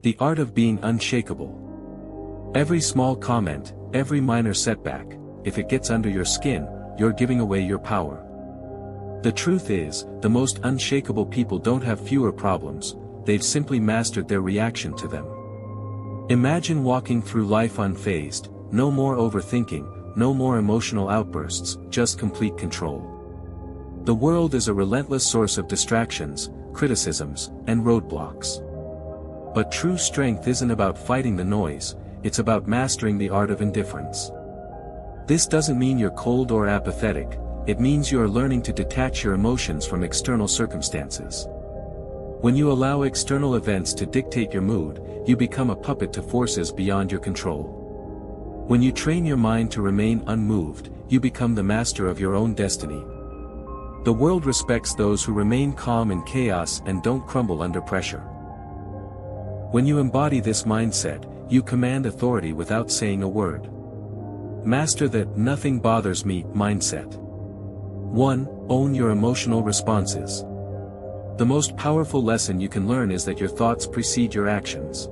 The art of being unshakable. Every small comment, every minor setback, if it gets under your skin, you're giving away your power. The truth is, the most unshakable people don't have fewer problems, they've simply mastered their reaction to them. Imagine walking through life unfazed, no more overthinking, no more emotional outbursts, just complete control. The world is a relentless source of distractions, criticisms, and roadblocks. But true strength isn't about fighting the noise, it's about mastering the art of indifference. This doesn't mean you're cold or apathetic, it means you are learning to detach your emotions from external circumstances. When you allow external events to dictate your mood, you become a puppet to forces beyond your control. When you train your mind to remain unmoved, you become the master of your own destiny. The world respects those who remain calm in chaos and don't crumble under pressure. When you embody this mindset, you command authority without saying a word. Master the "nothing bothers me" mindset. 1. Own your emotional responses. The most powerful lesson you can learn is that your thoughts precede your actions.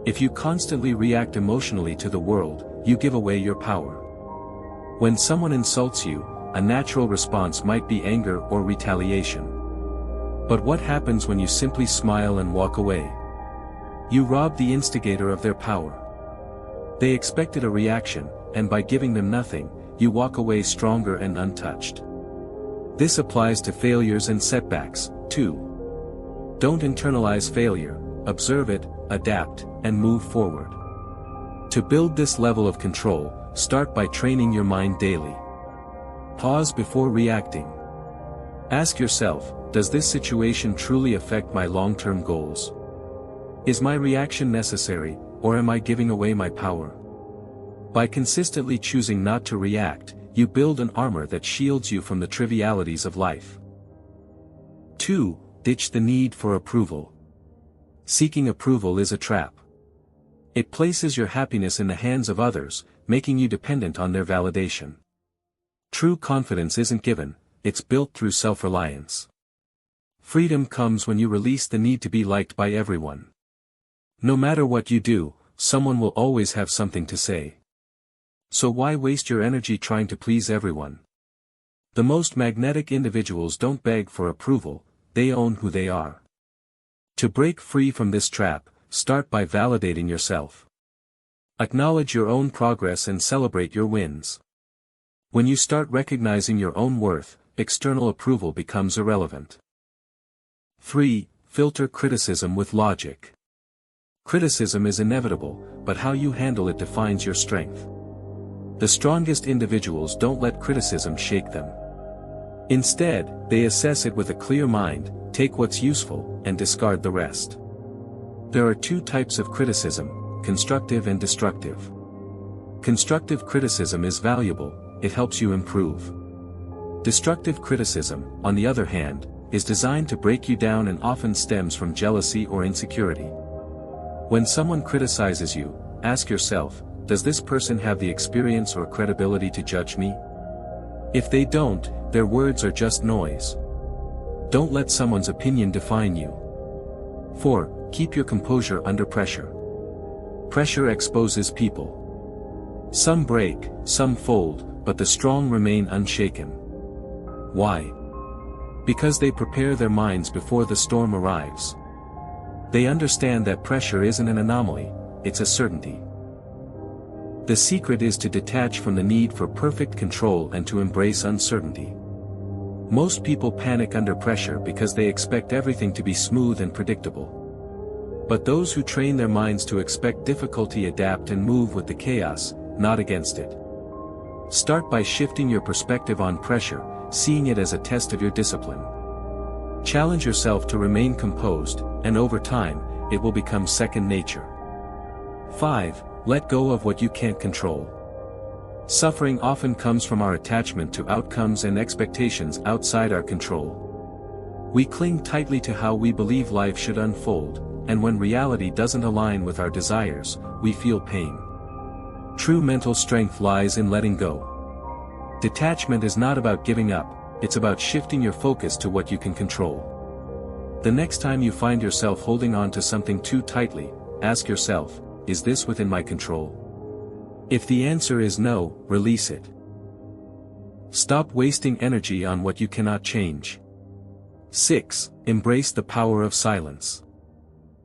If you constantly react emotionally to the world, you give away your power. When someone insults you, a natural response might be anger or retaliation. But what happens when you simply smile and walk away? You rob the instigator of their power. They expected a reaction, and by giving them nothing, you walk away stronger and untouched. This applies to failures and setbacks, too. Don't internalize failure, observe it, adapt, and move forward. To build this level of control, start by training your mind daily. Pause before reacting. Ask yourself, does this situation truly affect my long-term goals? Is my reaction necessary, or am I giving away my power? By consistently choosing not to react, you build an armor that shields you from the trivialities of life. 2. Ditch the need for approval. Seeking approval is a trap. It places your happiness in the hands of others, making you dependent on their validation. True confidence isn't given, it's built through self-reliance. Freedom comes when you release the need to be liked by everyone. No matter what you do, someone will always have something to say. So why waste your energy trying to please everyone? The most magnetic individuals don't beg for approval, they own who they are. To break free from this trap, start by validating yourself. Acknowledge your own progress and celebrate your wins. When you start recognizing your own worth, external approval becomes irrelevant. 3. Filter criticism with logic. Criticism is inevitable, but how you handle it defines your strength. The strongest individuals don't let criticism shake them. Instead, they assess it with a clear mind, take what's useful, and discard the rest. There are 2 types of criticism, constructive and destructive. Constructive criticism is valuable, it helps you improve. Destructive criticism, on the other hand, is designed to break you down and often stems from jealousy or insecurity. When someone criticizes you, ask yourself, does this person have the experience or credibility to judge me? If they don't, their words are just noise. Don't let someone's opinion define you. 4. Keep your composure under pressure. Pressure exposes people. Some break, some fold, but the strong remain unshaken. Why? Because they prepare their minds before the storm arrives. They understand that pressure isn't an anomaly, it's a certainty. The secret is to detach from the need for perfect control and to embrace uncertainty. Most people panic under pressure because they expect everything to be smooth and predictable. But those who train their minds to expect difficulty adapt and move with the chaos, not against it. Start by shifting your perspective on pressure, seeing it as a test of your discipline. Challenge yourself to remain composed, and over time, it will become second nature. 5. Let go of what you can't control. Suffering often comes from our attachment to outcomes and expectations outside our control. We cling tightly to how we believe life should unfold, and when reality doesn't align with our desires, we feel pain. True mental strength lies in letting go. Detachment is not about giving up, it's about shifting your focus to what you can control. The next time you find yourself holding on to something too tightly, ask yourself, is this within my control? If the answer is no, release it. Stop wasting energy on what you cannot change. 6. Embrace the power of silence.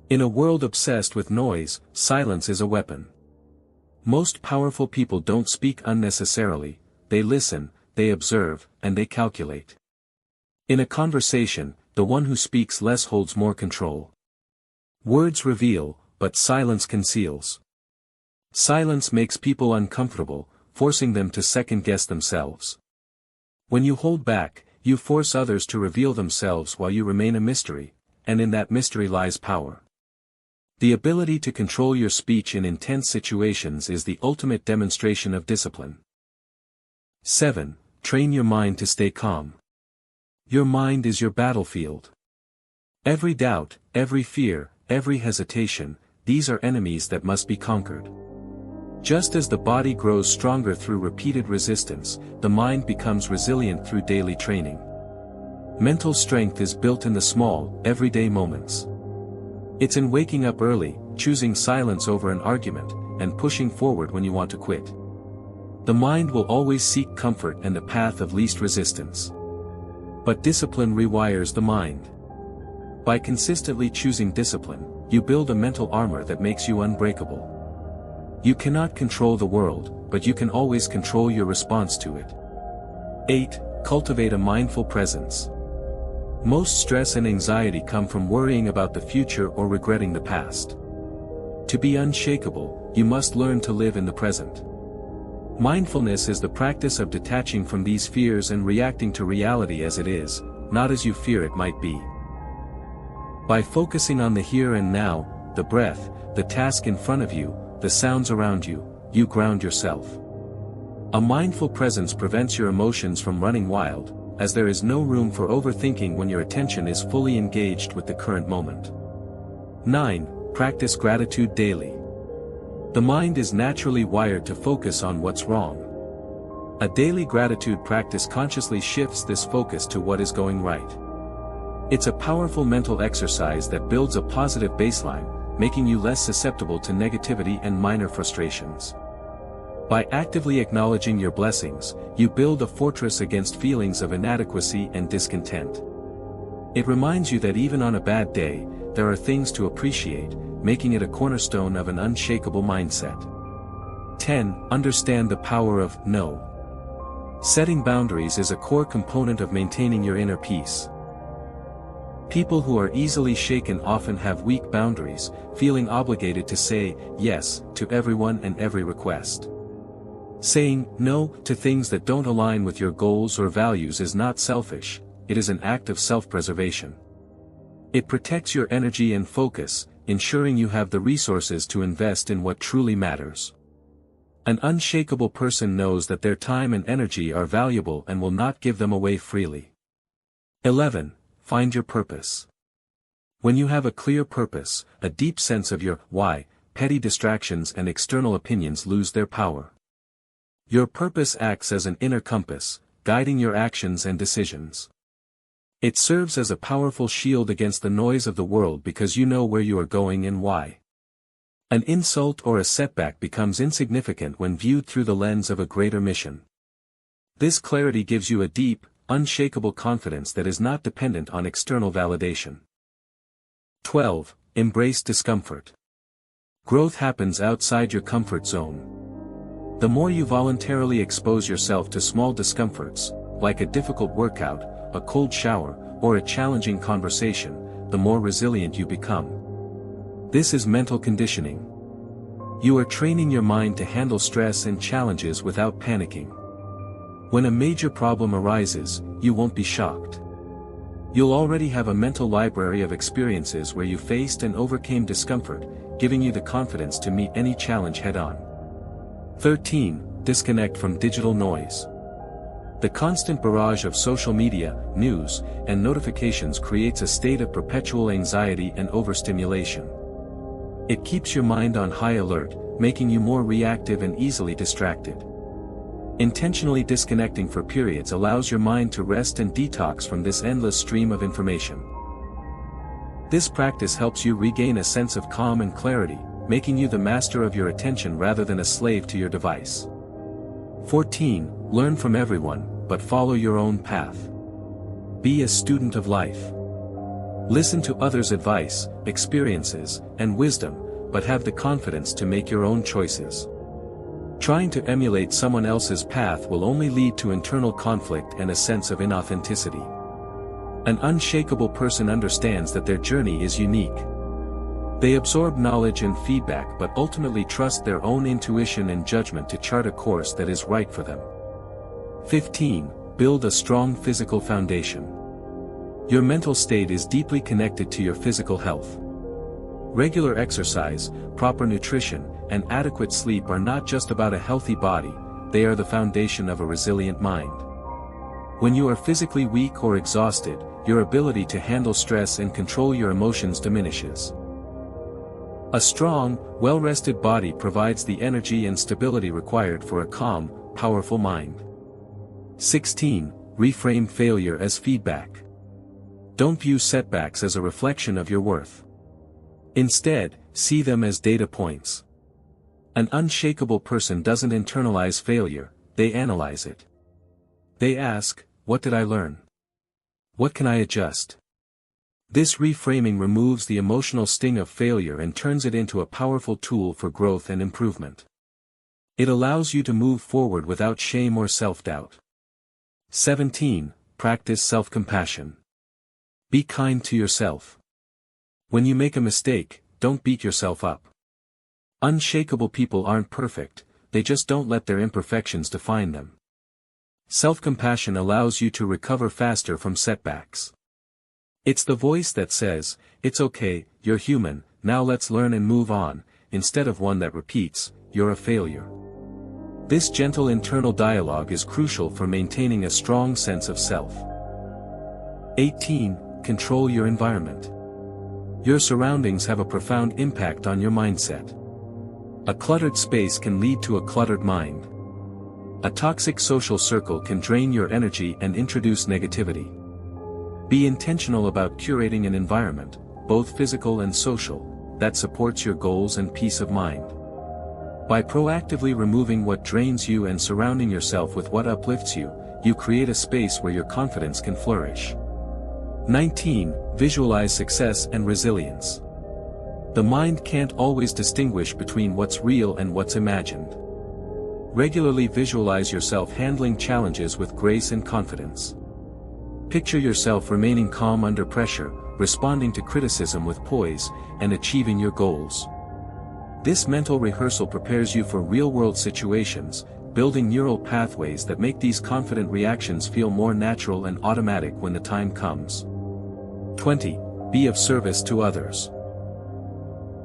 In a world obsessed with noise, silence is a weapon. Most powerful people don't speak unnecessarily, they listen, they observe, and they calculate. In a conversation, the one who speaks less holds more control. Words reveal, but silence conceals. Silence makes people uncomfortable, forcing them to second-guess themselves. When you hold back, you force others to reveal themselves while you remain a mystery, and in that mystery lies power. The ability to control your speech in intense situations is the ultimate demonstration of discipline. 7. Train your mind to stay calm. Your mind is your battlefield. Every doubt, every fear, every hesitation, these are enemies that must be conquered. Just as the body grows stronger through repeated resistance, the mind becomes resilient through daily training. Mental strength is built in the small, everyday moments. It's in waking up early, choosing silence over an argument, and pushing forward when you want to quit. The mind will always seek comfort and the path of least resistance. But discipline rewires the mind. By consistently choosing discipline, you build a mental armor that makes you unbreakable. You cannot control the world, but you can always control your response to it. 8. Cultivate a mindful presence. Most stress and anxiety come from worrying about the future or regretting the past. To be unshakable, you must learn to live in the present. Mindfulness is the practice of detaching from these fears and reacting to reality as it is, not as you fear it might be. By focusing on the here and now, the breath, the task in front of you, the sounds around you, you ground yourself. A mindful presence prevents your emotions from running wild, as there is no room for overthinking when your attention is fully engaged with the current moment. 9. Practice gratitude daily. The mind is naturally wired to focus on what's wrong. A daily gratitude practice consciously shifts this focus to what is going right. It's a powerful mental exercise that builds a positive baseline, making you less susceptible to negativity and minor frustrations. By actively acknowledging your blessings, you build a fortress against feelings of inadequacy and discontent. It reminds you that even on a bad day, there are things to appreciate, making it a cornerstone of an unshakable mindset. 10. Understand the power of no. Setting boundaries is a core component of maintaining your inner peace. People who are easily shaken often have weak boundaries, feeling obligated to say yes to everyone and every request. Saying no to things that don't align with your goals or values is not selfish, it is an act of self-preservation. It protects your energy and focus, ensuring you have the resources to invest in what truly matters. An unshakable person knows that their time and energy are valuable and will not give them away freely. 11. Find your purpose. When you have a clear purpose, a deep sense of your why, petty distractions and external opinions lose their power. Your purpose acts as an inner compass, guiding your actions and decisions. It serves as a powerful shield against the noise of the world because you know where you are going and why. An insult or a setback becomes insignificant when viewed through the lens of a greater mission. This clarity gives you a deep, unshakable confidence that is not dependent on external validation. 12. Embrace discomfort. Growth happens outside your comfort zone. The more you voluntarily expose yourself to small discomforts, like a difficult workout, a cold shower, or a challenging conversation, the more resilient you become. This is mental conditioning. You are training your mind to handle stress and challenges without panicking. When a major problem arises, you won't be shocked. You'll already have a mental library of experiences where you faced and overcame discomfort, giving you the confidence to meet any challenge head-on. 13. Disconnect from digital noise. The constant barrage of social media, news, and notifications creates a state of perpetual anxiety and overstimulation. It keeps your mind on high alert, making you more reactive and easily distracted. Intentionally disconnecting for periods allows your mind to rest and detox from this endless stream of information. This practice helps you regain a sense of calm and clarity, making you the master of your attention rather than a slave to your device. 14. Learn from everyone, but follow your own path. Be a student of life. Listen to others' advice, experiences, and wisdom, but have the confidence to make your own choices. Trying to emulate someone else's path will only lead to internal conflict and a sense of inauthenticity. An unshakable person understands that their journey is unique. They absorb knowledge and feedback but ultimately trust their own intuition and judgment to chart a course that is right for them. 15. Build a strong physical foundation. Your mental state is deeply connected to your physical health. Regular exercise, proper nutrition, and adequate sleep are not just about a healthy body, they are the foundation of a resilient mind. When you are physically weak or exhausted, your ability to handle stress and control your emotions diminishes. A strong, well-rested body provides the energy and stability required for a calm, powerful mind. 16. Reframe failure as feedback. Don't view setbacks as a reflection of your worth. Instead, see them as data points. An unshakable person doesn't internalize failure, they analyze it. They ask, what did I learn? What can I adjust? This reframing removes the emotional sting of failure and turns it into a powerful tool for growth and improvement. It allows you to move forward without shame or self-doubt. 17. Practice self-compassion. Be kind to yourself. When you make a mistake, don't beat yourself up. Unshakable people aren't perfect, they just don't let their imperfections define them. Self-compassion allows you to recover faster from setbacks. It's the voice that says, it's okay, you're human, now let's learn and move on, instead of one that repeats, you're a failure. This gentle internal dialogue is crucial for maintaining a strong sense of self. 18. Control your environment. Your surroundings have a profound impact on your mindset. A cluttered space can lead to a cluttered mind. A toxic social circle can drain your energy and introduce negativity. Be intentional about curating an environment, both physical and social, that supports your goals and peace of mind. By proactively removing what drains you and surrounding yourself with what uplifts you, you create a space where your confidence can flourish. 19. Visualize success and resilience. The mind can't always distinguish between what's real and what's imagined. Regularly visualize yourself handling challenges with grace and confidence. Picture yourself remaining calm under pressure, responding to criticism with poise, and achieving your goals. This mental rehearsal prepares you for real-world situations, building neural pathways that make these confident reactions feel more natural and automatic when the time comes. 20. Be of service to others.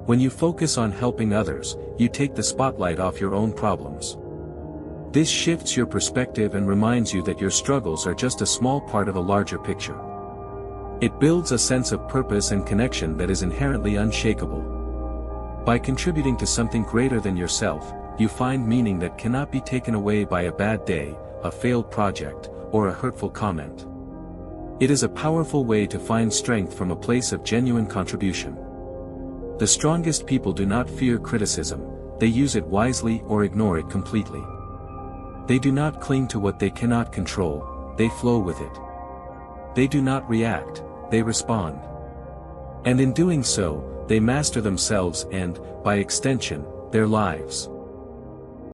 When you focus on helping others, you take the spotlight off your own problems. This shifts your perspective and reminds you that your struggles are just a small part of a larger picture. It builds a sense of purpose and connection that is inherently unshakable. By contributing to something greater than yourself, you find meaning that cannot be taken away by a bad day, a failed project, or a hurtful comment. It is a powerful way to find strength from a place of genuine contribution. The strongest people do not fear criticism, they use it wisely or ignore it completely. They do not cling to what they cannot control, they flow with it. They do not react, they respond. And in doing so, they master themselves and, by extension, their lives.